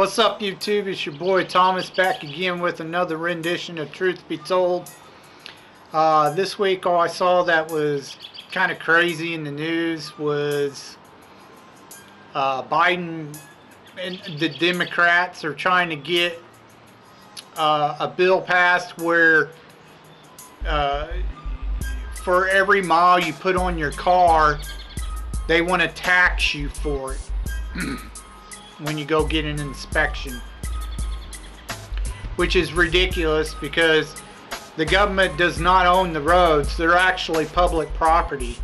What's up, YouTube? It's your boy Thomas back again with another rendition of Truth Be Told. This week all I saw that was kind of crazy in the news was Biden and the Democrats are trying to get a bill passed where for every mile you put on your car, they want to tax you for it when you go get an inspection, which is ridiculous because the government does not own the roads. They're actually public property,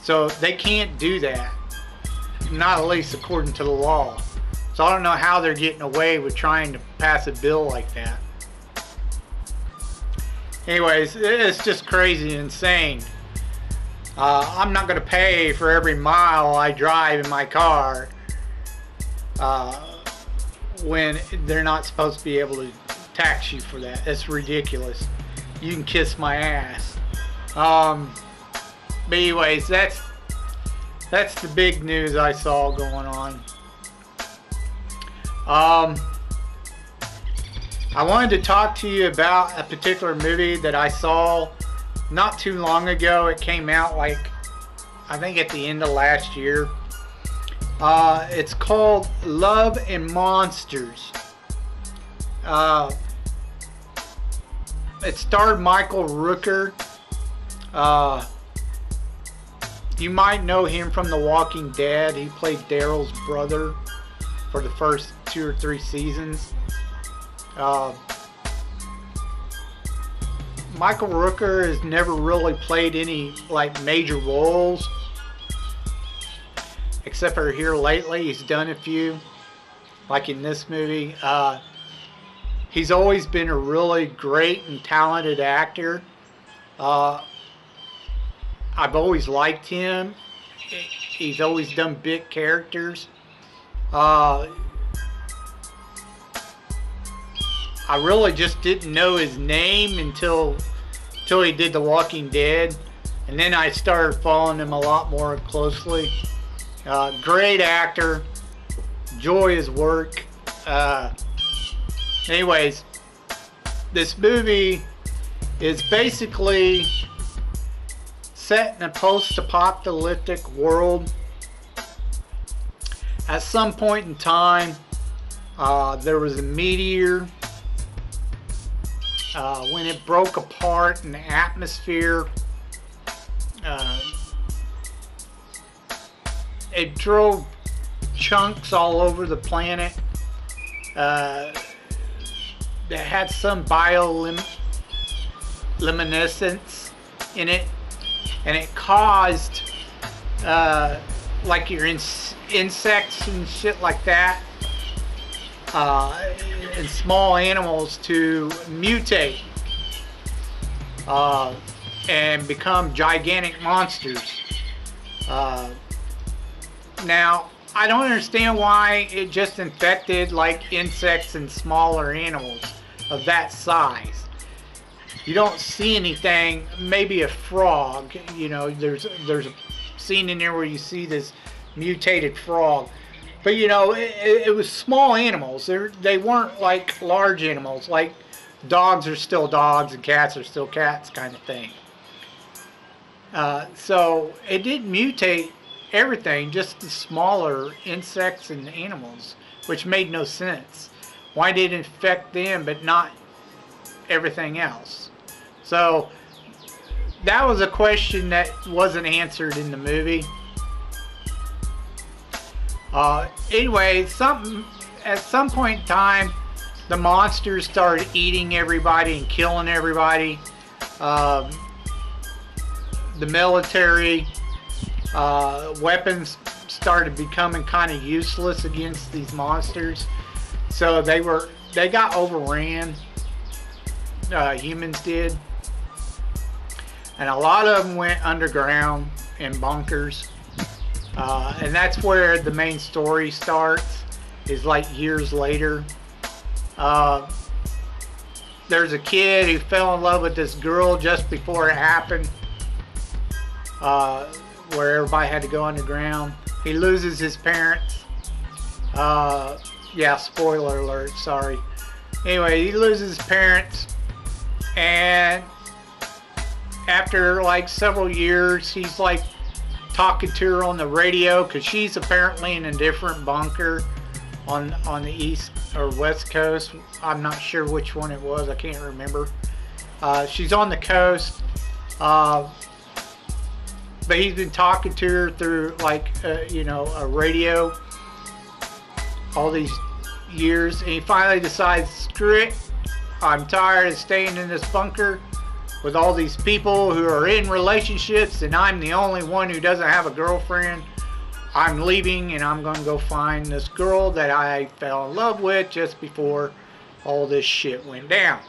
so they can't do that, not at least according to the law. So I don't know how they're getting away with trying to pass a bill like that. Anyways, it's just crazy and insane. I'm not going to pay for every mile I drive in my car when they're not supposed to be able to tax you for that. That's ridiculous. You can kiss my ass. But anyways, that's the big news I saw going on. I wanted to talk to you about a particular movie that I saw not too long ago. It came out like, I think at the end of last year. It's called Love and Monsters. It starred Michael Rooker. You might know him from The Walking Dead. He played Daryl's brother for the first 2 or 3 seasons. Michael Rooker has never really played any like major roles, except for here lately. He's done a few, like in this movie. He's always been a really great and talented actor. I've always liked him. He's always done big characters. I really just didn't know his name until he did The Walking Dead, and then I started following him a lot more closely. Great actor. Enjoy his work. Anyways, this movie is basically set in a post-apocalyptic world. At some point in time, there was a meteor. When it broke apart in the atmosphere, it drove chunks all over the planet that had some bioluminescence in it, and it caused like your insects and shit like that, and small animals to mutate and become gigantic monsters. Now, I don't understand why it just infected like insects and smaller animals of that size. You don't see anything, maybe a frog, you know, there's a scene in there where you see this mutated frog. But you know, it was small animals. They weren't like large animals. Like dogs are still dogs and cats are still cats, kind of thing. So it didn't mutate everything, just the smaller insects and animals, which made no sense. Why did it infect them but not everything else? So that was a question that wasn't answered in the movie. Anyway, at some point in time, the monsters started eating everybody and killing everybody. The military weapons started becoming kind of useless against these monsters, so they got overran. Humans did, and a lot of them went underground in bunkers. And that's where the main story starts, is like years later. There's a kid who fell in love with this girl just before it happened, where everybody had to go underground. He loses his parents. Yeah, spoiler alert, sorry. Anyway, he loses his parents, and after like several years, he's like talking to her on the radio because she's apparently in a different bunker on the east or west coast. I'm not sure which one it was. I can't remember. She's on the coast, but he's been talking to her through like a radio all these years, and he finally decides, screw it, I'm tired of staying in this bunker with all these people who are in relationships, and I'm the only one who doesn't have a girlfriend. I'm leaving, and I'm going to go find this girl that I fell in love with just before all this shit went down.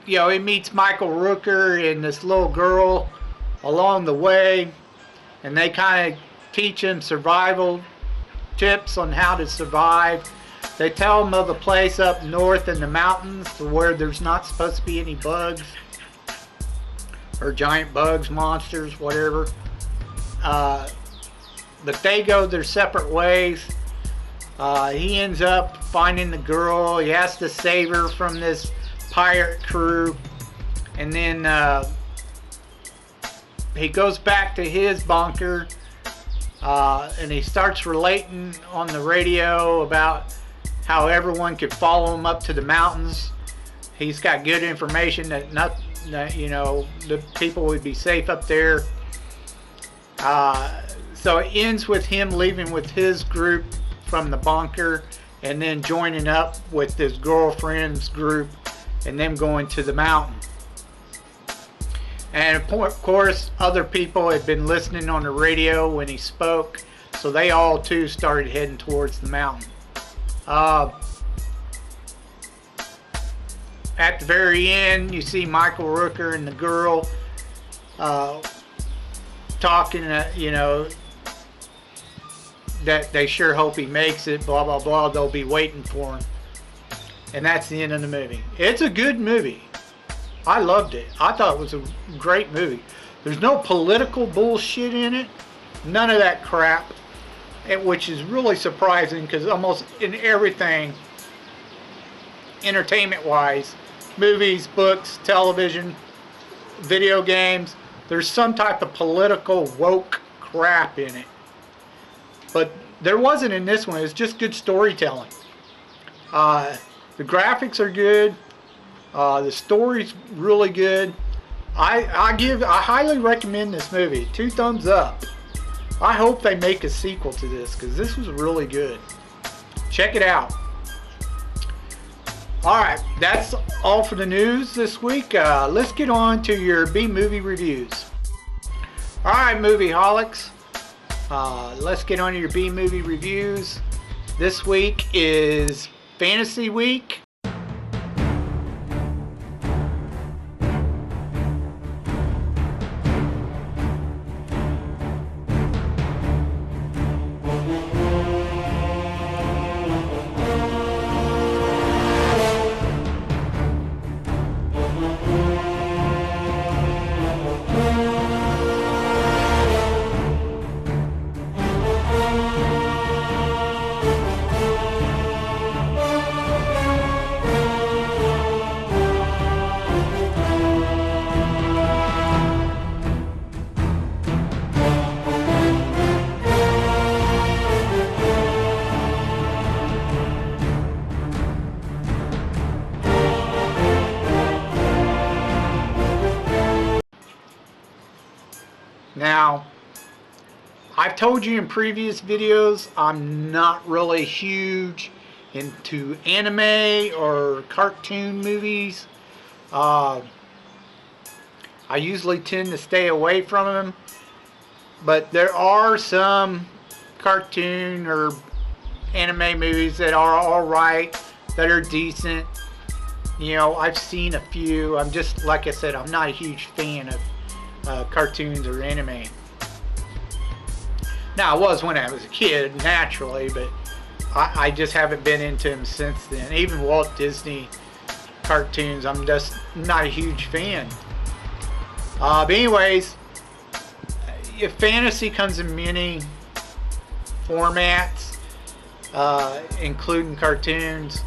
He meets Michael Rooker and this little girl along the way, and they kind of teach him survival tips on how to survive. They tell him of a place up north in the mountains where there's not supposed to be any bugs or giant bugs, monsters, whatever. But they go their separate ways. He ends up finding the girl. He has to save her from this pirate crew, and then he goes back to his bunker, and he starts relating on the radio about how everyone could follow him up to the mountains. He's got good information that the people would be safe up there. So it ends with him leaving with his group from the bunker and then joining up with his girlfriend's group and them going to the mountain. And of course, other people had been listening on the radio when he spoke, so they all too started heading towards the mountain. At the very end, you see Michael Rooker and the girl talking, that they sure hope he makes it, blah, blah, blah. They'll be waiting for him. And that's the end of the movie. It's a good movie. I loved it. I thought it was a great movie. There's no political bullshit in it. None of that crap. Which is really surprising because almost in everything, entertainment-wise, movies, books, television, video games, there's some type of political woke crap in it. But there wasn't in this one. It's just good storytelling. The graphics are good. The story's really good. I highly recommend this movie. 2 thumbs up. I hope they make a sequel to this because this was really good. Check it out. Alright, that's all for the news this week. Let's get on to your B-movie reviews. Alright, movie-holics. Let's get on to your B-movie reviews. This week is Fantasy Week. Now, I've told you in previous videos, I'm not really huge into anime or cartoon movies. I usually tend to stay away from them, but there are some cartoon or anime movies that are alright, that are decent. I've seen a few. I'm just, like I said, I'm not a huge fan of cartoons or anime. Now, I was when I was a kid, naturally, but I just haven't been into them since then. Even Walt Disney cartoons, I'm just not a huge fan. But anyways, if fantasy comes in many formats, including cartoons.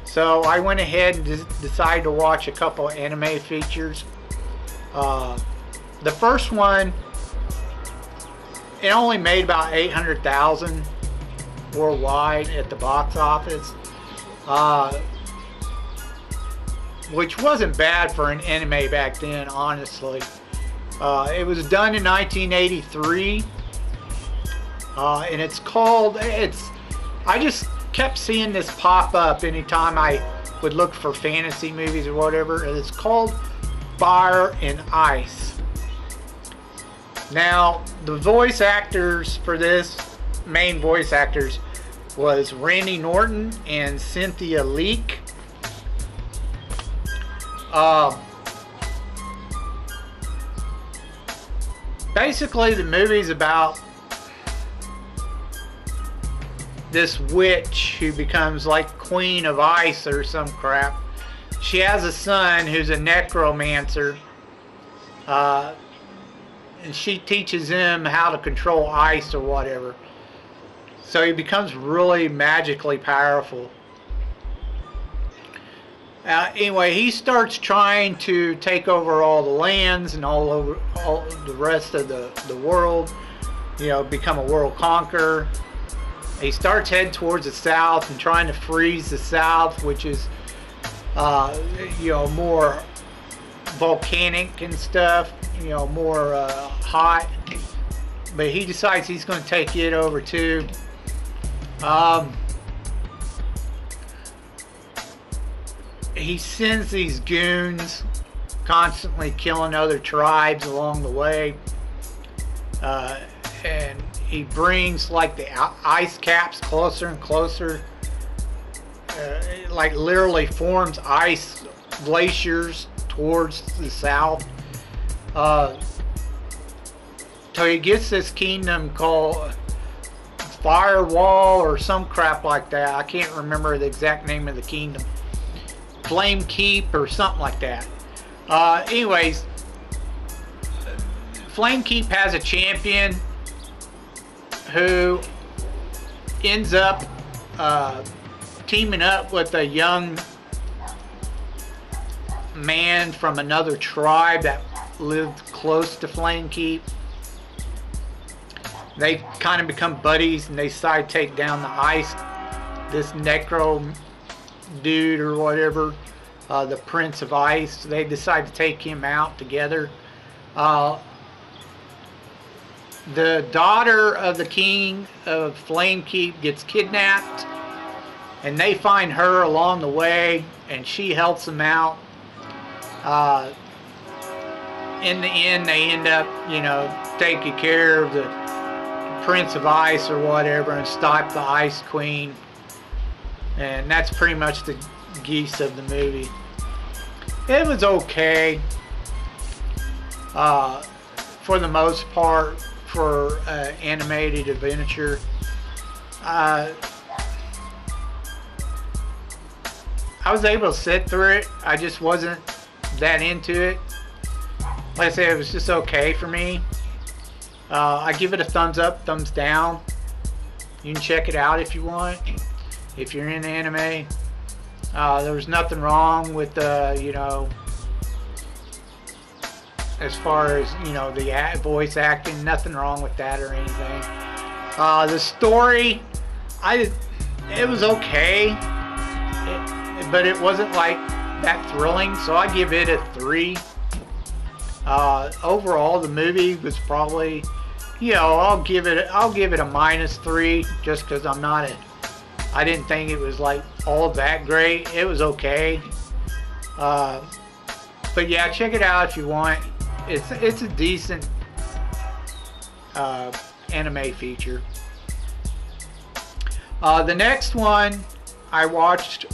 So I went ahead and decided to watch a couple anime features. The first one, it only made about 800,000 worldwide at the box office, which wasn't bad for an anime back then, honestly. It was done in 1983, and it's called, I just kept seeing this pop up anytime I would look for fantasy movies or whatever. It's called Fire and Ice. Now, the voice actors for this, main voice actors, was Randy Norton and Cynthia Leek. Basically, the movie's about this witch who becomes like Queen of Ice or some crap. She has a son who's a necromancer, and she teaches him how to control ice or whatever. So he becomes really magically powerful. Anyway, he starts trying to take over all the lands and all the rest of the world, you know, become a world conqueror. He starts heading towards the south and trying to freeze the south, which is, you know, more volcanic and stuff, you know, more hot. But he decides he's going to take it over too. He sends these goons constantly killing other tribes along the way, and he brings like the ice caps closer and closer, like literally forms ice glaciers towards the south. So he gets this kingdom called Firewall or some crap like that. I can't remember the exact name of the kingdom. Flame Keep or something like that. Anyways, Flame Keep has a champion who ends up teaming up with a young man from another tribe that lived close to Flame Keep. They kind of become buddies and they decide to take down the ice, this necro dude or whatever, the Prince of Ice. They decide to take him out together. The daughter of the king of Flame Keep gets kidnapped, and they find her along the way, and she helps them out. In the end, they end up, you know, taking care of the Prince of Ice or whatever and stop the Ice Queen. And that's pretty much the gist of the movie. It was okay, for the most part, for animated adventure. I was able to sit through it. I just wasn't that into it. Like I said, it was just okay for me. I give it a thumbs up, thumbs down. You can check it out if you want. If you're into anime, there was nothing wrong with you know, as far as, you know, the voice acting, nothing wrong with that or anything. The story, it was okay, but it wasn't like that thrilling, so I give it a 3. Overall, the movie was probably, you know, I'll give it a -3 just because I didn't think it was like all that great. It was okay. But yeah, check it out if you want. It's a decent anime feature. The next one I watched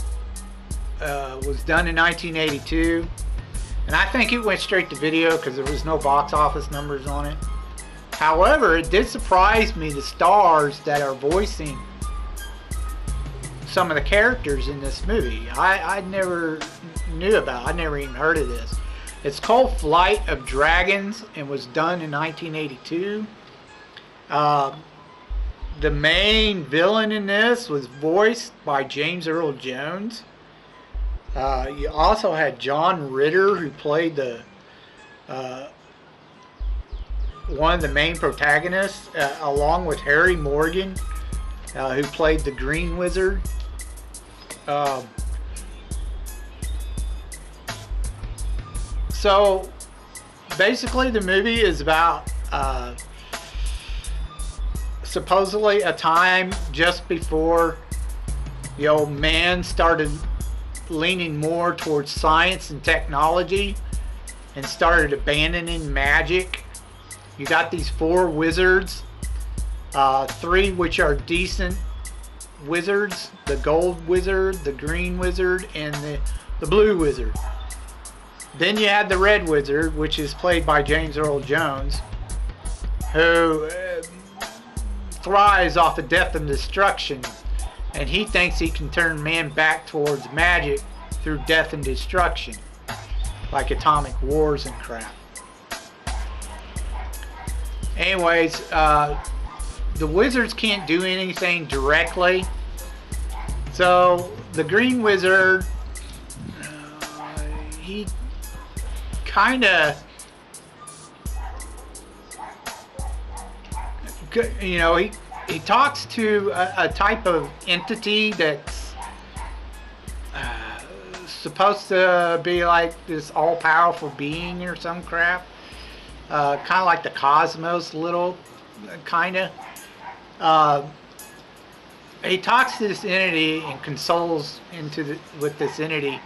was done in 1982, and I think it went straight to video because there was no box office numbers on it. However, it did surprise me, the stars that are voicing some of the characters in this movie. I never knew about. I never even heard of this. It's called Flight of Dragons and was done in 1982. The main villain in this was voiced by James Earl Jones. You also had John Ritter, who played the one of the main protagonists, along with Harry Morgan, who played the Green Wizard. So basically, the movie is about supposedly a time just before man started leaning more towards science and technology and started abandoning magic. You got these 4 wizards, 3 which are decent wizards: the gold wizard, the green wizard, and the blue wizard. Then you had the red wizard, which is played by James Earl Jones, who thrives off of death and destruction, and he thinks he can turn man back towards magic through death and destruction, like atomic wars and crap. Anyways, the wizards can't do anything directly, so the green wizard, he kind of, he talks to a type of entity that's supposed to be like this all-powerful being or some crap, kind of like the cosmos, little kind of. He talks to this entity and consoles with this entity,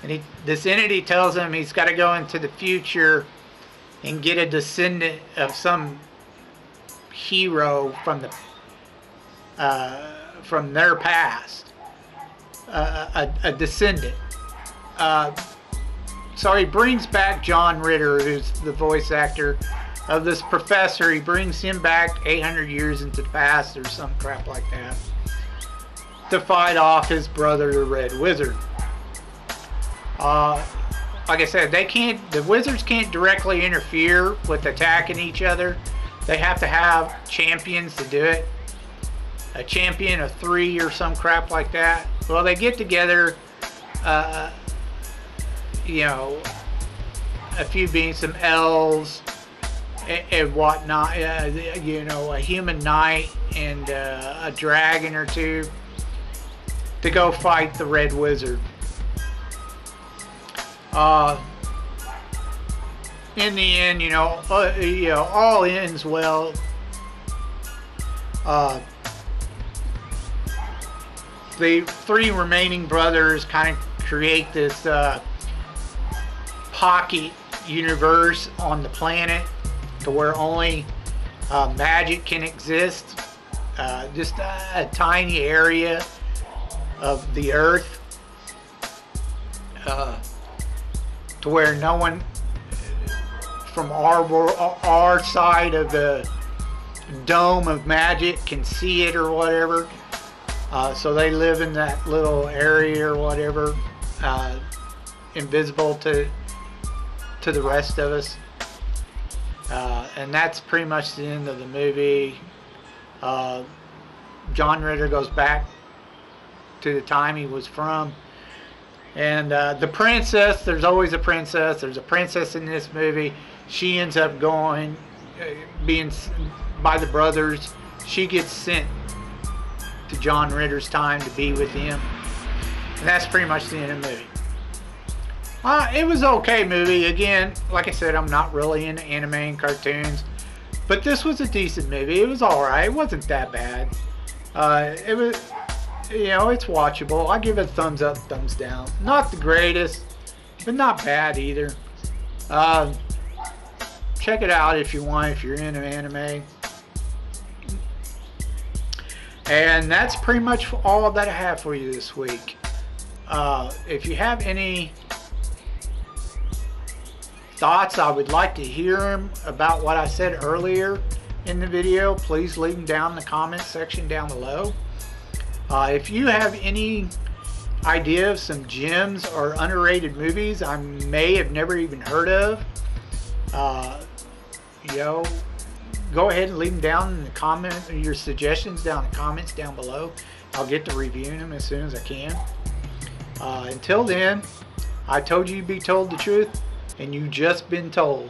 and this entity tells him he's got to go into the future and get a descendant of some hero from their past, a descendant. So he brings back John Ritter, who's the voice actor of this professor. He brings him back 800 years into the past or some crap like that to fight off his brother, the Red Wizard. Like I said, the wizards can't directly interfere with attacking each other. They have to have champions to do it. A champion of 3 or some crap like that. Well, they get together, a few being some elves and whatnot, a human knight and a dragon or 2 to go fight the Red Wizard. In the end, all ends well. The 3 remaining brothers kind of create this pocket universe on the planet to where only magic can exist. Just a tiny area of the earth, to where no one from our side of the dome of magic can see it or whatever. So they live in that little area or whatever, invisible to the rest of us. And that's pretty much the end of the movie. John Ritter goes back to the time he was from. And the princess, there's always a princess. There's a princess in this movie. She ends up being by the brothers. She gets sent to John Ritter's time to be with him. And that's pretty much the end of the movie. It was an okay movie. Again, like I said, I'm not really into anime and cartoons. But this was a decent movie. It was alright. It wasn't that bad. It was, it's watchable. I give it a thumbs up, thumbs down. Not the greatest, but not bad either. Check it out if you want, if you're into anime. And that's pretty much all that I have for you this week. If you have any thoughts, I would like to hear them about what I said earlier in the video. Please leave them down in the comments section down below. If you have any idea of some gems or underrated movies I may have never even heard of, go ahead and leave them down in the comment, your suggestions down in the comments down below. I'll get to reviewing them as soon as I can. Until then, I told you to be told the truth, and you just been told.